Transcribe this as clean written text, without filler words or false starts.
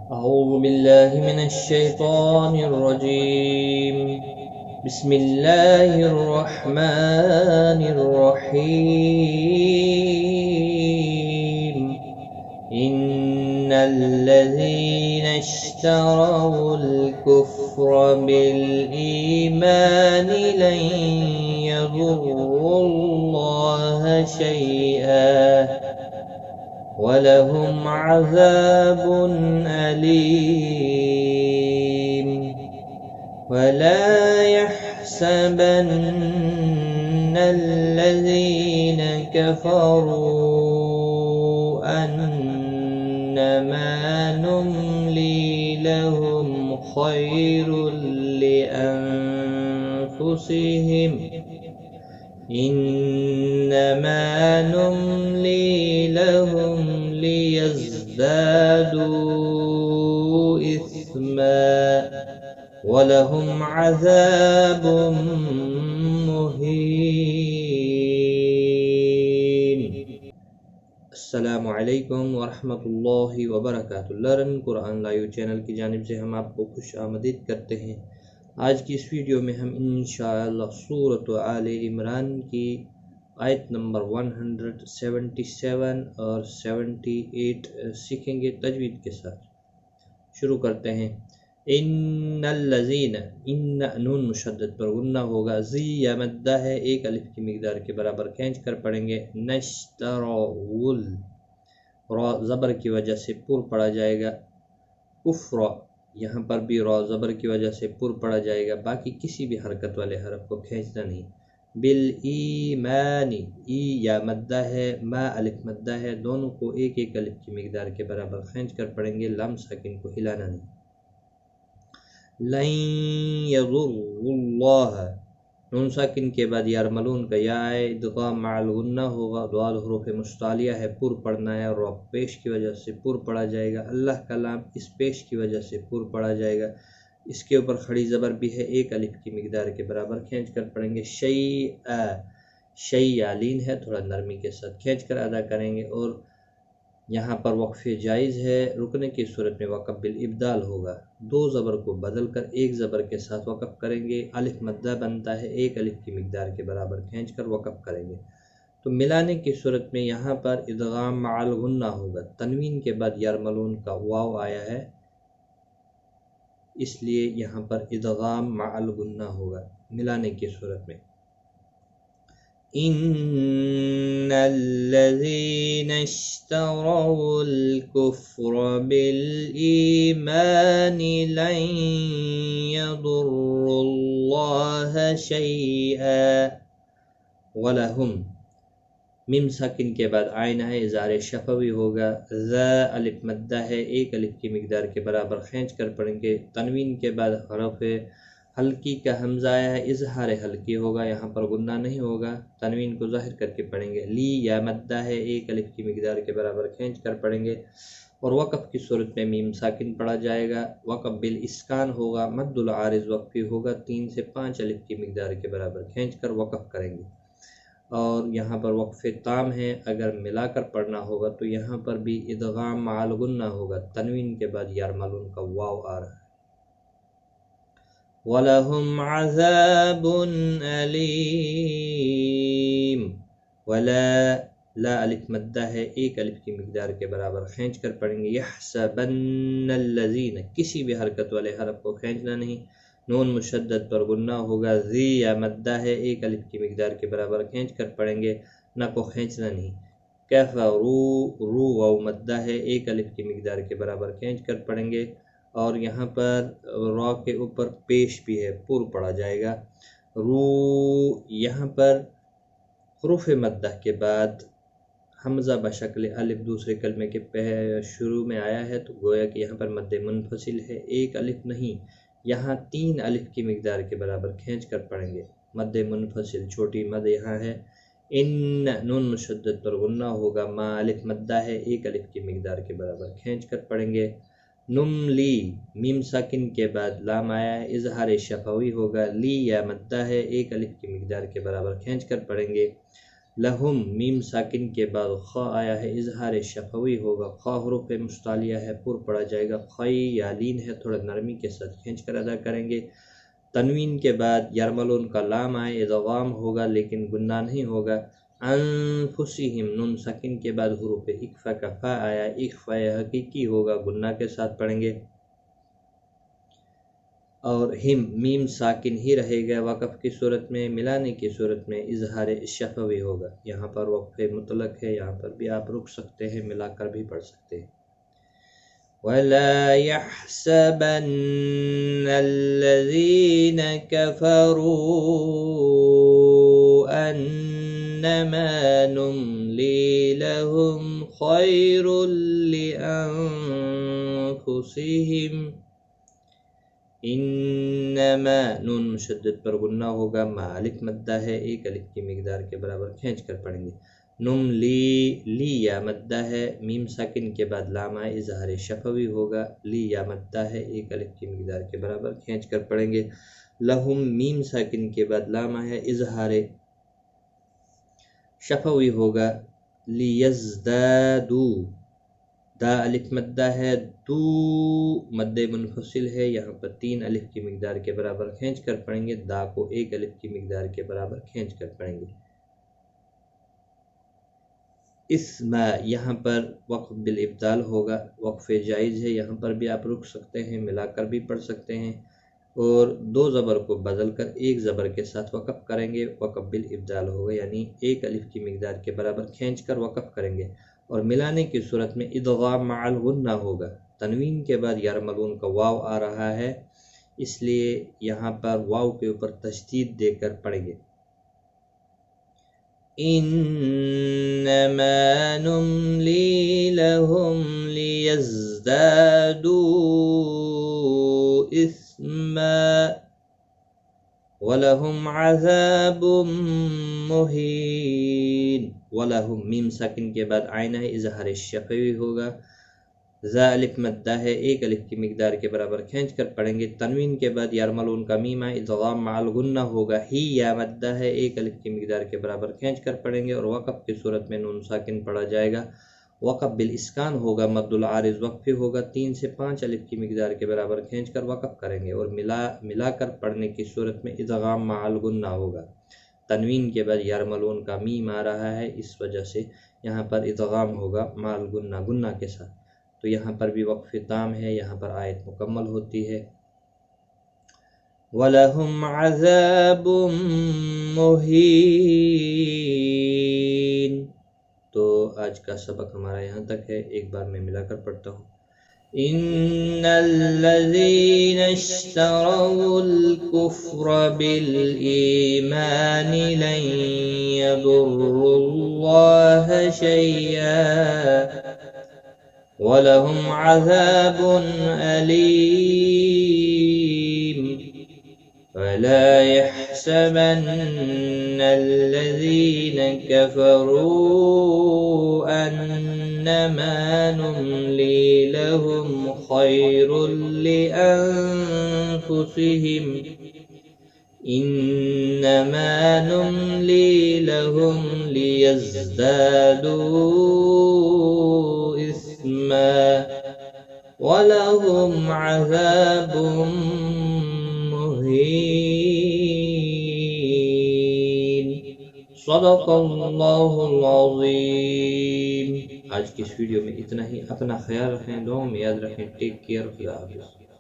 أعوذ بالله من الشيطان الرجيم. بسم الله الرحمن الرحيم. إن الذين اشتروا الكفر بالإيمان لن يضروا الله شيئا وَلَهُمْ عَذَابٌ أَلِيمٌ. وَلَا يَحْسَبَنَّ الَّذِينَ كَفَرُوا أَنَّمَا نُمْلِي لَهُمْ خَيْرٌ لِأَنفُسِهِمْ إِنَّمَا نُمْلِي لَهُمْ لِيَزْدَادُوا إِثْمًا وَلَهُمْ عَذَابٌ مُهِينٌ. السلام علیکم ورحمۃ اللہ وبرکاتہ. لرن قرآن لائیو چینل کی جانب سے ہم آپ کو خوش آمدید کرتے ہیں. آج کی اس ویڈیو میں ہم انشاءاللہ سورۃ آل عمران کی آیت نمبر 177 اور 78 سیکھیں گے تجوید کے ساتھ. شروع کرتے ہیں. ان الذین، ان نون مشدد پر غنہ ہوگا، زی یا مدہ ہے، ایک الف کی مقدار کے برابر کھینچ کر پڑھیں گے. نشترول، را زبر کی وجہ سے پر پڑا جائے گا. کفر، یہاں پر بھی را زبر کی وجہ سے پر پڑا جائے گا، باقی کسی بھی حرکت والے حرف کو کھینچنا نہیں. بالایمانی، ای یا مدہ ہے، ما الف مدہ ہے، دونوں کو ایک ایک الف کی مقدار کے برابر کھینچ کر پڑھیں گے، لام ساکن کو ہلانا نہیں. لن یضروا اللہ، نون ساکن کے بعد یرملون کا یا ہے، ادغام مع الغنہ ہوگا، دوال حروف مستعلیہ ہے، پر پڑھنا ہے، اور پیش کی وجہ سے پر پڑھا جائے گا. اللہ کا لام اس پیش کی وجہ سے پر پڑھا جائے گا. اس کے اوپر کھڑی زبر بھی ہے، ایک الف کی مقدار کے برابر کھینچ کر پڑھیں گے. شیئا، شیئا لین ہے، تھوڑا نرمی کے ساتھ کھینچ کر ادا کریں گے. اور یہاں پر وقف جائز ہے، رکنے کی صورت میں وقف بالابدال ہوگا. دو زبر کو بدل کر ایک زبر کے ساتھ وقف کریں گے. الف مدہ بنتا ہے، ایک الف کی مقدار کے برابر کھینچ کر وقف کریں گے. تو ملانے کی صورت میں یہاں پر ادغام مع الغنہ ہوگا. تنوین کے بعد یرملون کا واو آیا ہے، اس لیے یہاں پر ادغام مع الغنہ ہوگا ملانے کی صورت میں. ان الذين اشتروا الكفر بالإيمان لن يضروا الله شيئا ولهم، میم ساکن کے بعد آئین ہے، اظہار شفوی ہوگا. ذا الف مدہ ہے، ایک الف کی مقدار کے برابر کھینچ کر پڑھیں گے. تنوین کے بعد حرف حلقی کا حمزہ ہے، اظہار حلقی ہوگا، یہاں پر غنہ نہیں ہوگا، تنوین کو ظاہر کر کے پڑھیں گے. لی یا مدہ ہے، ایک الف کی مقدار کے برابر کھینچ کر پڑھیں گے. اور وقف کی صورت میں میم ساکن پڑھا جائے گا، وقف بالاسکان ہوگا، مد العارض وقفی ہوگا، 3 سے 5 الف کی مقدار کے برابر کھینچ کر وقف کریں گے. اور یہاں پر وقف تام ہے، اگر ملا کر پڑھنا ہوگا تو یہاں پر بھی ادغام مع الغنہ ہوگا. تنوین کے بعد یرملون کا واو آ رہا ہے. وَلَهُمْ عَذَابٌ أَلِيمٌ. وَلَا، لا الف مدہ ہے، ایک الف کی مقدار کے برابر کھینچ کر پڑھیں گے. يَحْسَبَنَّ الَّذِينَ، کسی بھی حرکت والے حرف کو کھینچنا نہیں. نون مشدد پر غنہ ہوگا. ذی یا مدہ ہے، ایک الف کی مقدار کے برابر کھینچ کر پڑھیں گے، نہ کو کھینچنا نہیں. کفروا، رو واو مدہ ہے، ایک الف کی مقدار کے برابر کھینچ کر پڑھیں گے. اور یہاں پر را کے اوپر پیش بھی ہے، پر پڑھا جائے گا. رو، یہاں پر حروف مدہ کے بعد حمزہ بشکل الف دوسرے کلمے کے شروع میں آیا ہے، تو گویا کہ یہاں پر مد منفصل ہے، ایک الف نہیں، یہاں 3 الف کی مقدار کے برابر کھینچ کر پڑھیں گے. مد منفصل چھوٹی مد یہاں ہے. ان، نون مشدد پر غنہ ہوگا. ما الف مدہ ہے، ایک الف کی مقدار کے برابر کھینچ کر پڑھیں گے. نملی، میم ساکن کے بعد لام آیا ہے، اظہار شفوی ہوگا. لی یا مدہ ہے، ایک الف کی مقدار کے برابر کھینچ کر پڑھیں گے. لہم میم ساکن کے بعد خا آیا ہے اظہار شفوی ہوگا، خا حروف مستعلیہ ہے پر پڑھا جائے گا، خی یا لین ہے تھوڑا نرمی کے ساتھ کھینچ کر ادا کریں گے۔ تنوین کے بعد یرملون کا لام آئے ادغام ہوگا لیکن گناہ نہیں ہوگا۔ انفسہم نون ساکن کے بعد حروف اکفا کا فا آیا، اکفا حقیقی ہوگا گناہ کے ساتھ پڑھیں گے۔ اور ہم میم ساکن ہی رہے گا وقف کی صورت میں، ملانے کی صورت میں اظہار شفوی ہوگا۔ یہاں پر وقف مطلق ہے، یہاں پر بھی آپ رک سکتے ہیں، ملا کر بھی پڑھ سکتے ہیں۔ وَلَا يَحْسَبَنَّ الَّذِينَ كَفَرُوا أَنَّمَا نُمْلِي لَهُمْ خَيْرٌ لِأَنفُسِهِمْ انما نون مشدد پر غنہ ہوگا، ما الف مدہ ہے، ایک الف کی مقدار کے برابر کھینچ کر پڑھیں گے۔ نم لی یا مدہ ہے، میم ساکن کے بعد لام آئے اظہار شفوی ہوگا، لی یا مدہ ہے، ایک الف کی مقدار کے برابر کھینچ کر پڑھیں گے۔ لہم میم ساکن کے بعد لام آئے اظہار شفوی ہوگا، لیزدادو دا الف مدہ ہے، دو مد منفصل ہے، یہاں پر تین الف کی مقدار کے برابر کھینچ کر پڑھیں گے، دا کو ایک الف کی مقدار کے برابر کھینچ کر پڑھیں گے۔ اسم یہاں پر وقف بالابدال ہوگا، وقف جائز ہے، یہاں پر بھی آپ رک سکتے ہیں، ملا کر بھی پڑھ سکتے ہیں، اور دو زبر کو بدل کر ایک زبر کے ساتھ وقف کریں گے، وقف بالابدال ہوگا، یعنی ایک الف کی مقدار کے برابر کھینچ کر وقف کریں گے۔ اور ملانے کی صورت میں ادغام مع الغنہ ہوگا۔ تنوین کے بعد یرملون کا واو آ رہا ہے، اس لیے یہاں پر واو کے اوپر تشدید دے کر پڑھیں گے۔ انما نملی لهم لیزدادوا اثما وَلَهُمْ عَذَابٌ مُّهِينٌ۔ وَلَهُمْ میم ساکن کے بعد عین ہے، اظہار شفوی ہوگا، ذا الف مدہ ہے، ایک الف کی مقدار کے برابر کھینچ کر پڑھیں گے۔ تنوین کے بعد یرملون کا میم ہے، ادغام مع الغنہ ہوگا، ہی یا مدہ ہے، ایک الف کی مقدار کے برابر کھینچ کر پڑھیں گے، اور وقف کی صورت میں نون ساکن پڑھا جائے گا۔ وقف بالاسکان ہوگا، مد العارض وقفی ہوگا، 3 سے 5 الف کی مقدار کے برابر کھینچ کر وقف کریں گے، اور ملا کر پڑھنے کی صورت میں ادغام مع الغنہ ہوگا۔ تنوین کے بعد یرملون کا میم آ رہا ہے، اس وجہ سے یہاں پر ادغام ہوگا مع الغنہ، گنہ کے ساتھ، تو یہاں پر بھی وقف تام ہے، یہاں پر آیت مکمل ہوتی ہے۔ وَلَهُمْ عَذَابٌ مُّهِينٌ۔ تو آج کا سبق ہمارا یہاں تک ہے، ایک بار میں ملا کر پڑھتا ہوں۔ ان الذين اشتروا الكفر بالإيمان لن يضروا الله شيئا وَلَهُمْ عَذَابٌ أَلِيمٌ وَلَا يَحْسَبَنَّ الَّذِينَ كَفَرُوا أَنَّمَا نُمْلِي لَهُمْ خَيْرٌ لِأَنفُسِهِمْ إِنَّمَا نُمْلِي لَهُمْ لِيَزْدَادُوا إِثْمًا وَلَهُمْ عَذَابٌ مُّهِينٌ۔ صدق اللہ العظیم۔ آج کی اس ویڈیو میں اتنا ہی، اپنا خیال رکھیں، دعاؤں میں یاد رکھیں، ٹیک کیئر، خدا حافظ۔